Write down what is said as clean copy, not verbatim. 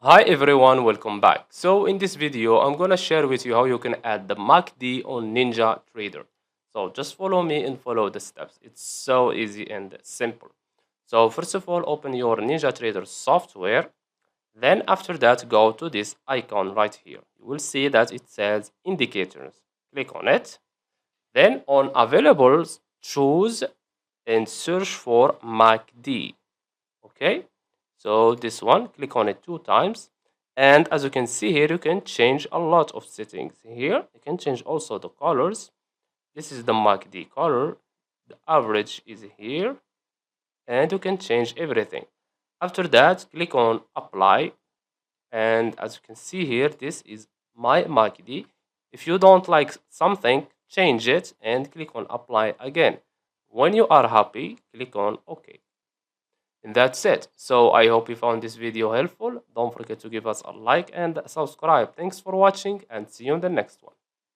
Hi everyone, welcome back. So in this video, I'm gonna share with you how you can add the MACD on NinjaTrader. So just follow me and follow the steps. It's so easy and simple. So first of all, open your NinjaTrader software. Then after that, go to this icon right here. You will see that it says indicators. Click on it. Then on availables, choose and search for MACD. Okay, so this one, click on it 2 times, and as you can see here, you can change a lot of settings here. You can change also the colors. This is the MACD color, the average is here, and you can change everything. After that, click on apply, and as you can see here, this is my MACD. If you don't like something, change it and click on apply again. When you are happy, click on OK. And that's it. So I hope you found this video helpful. Don't forget to give us a like and subscribe. Thanks for watching and see you in the next one.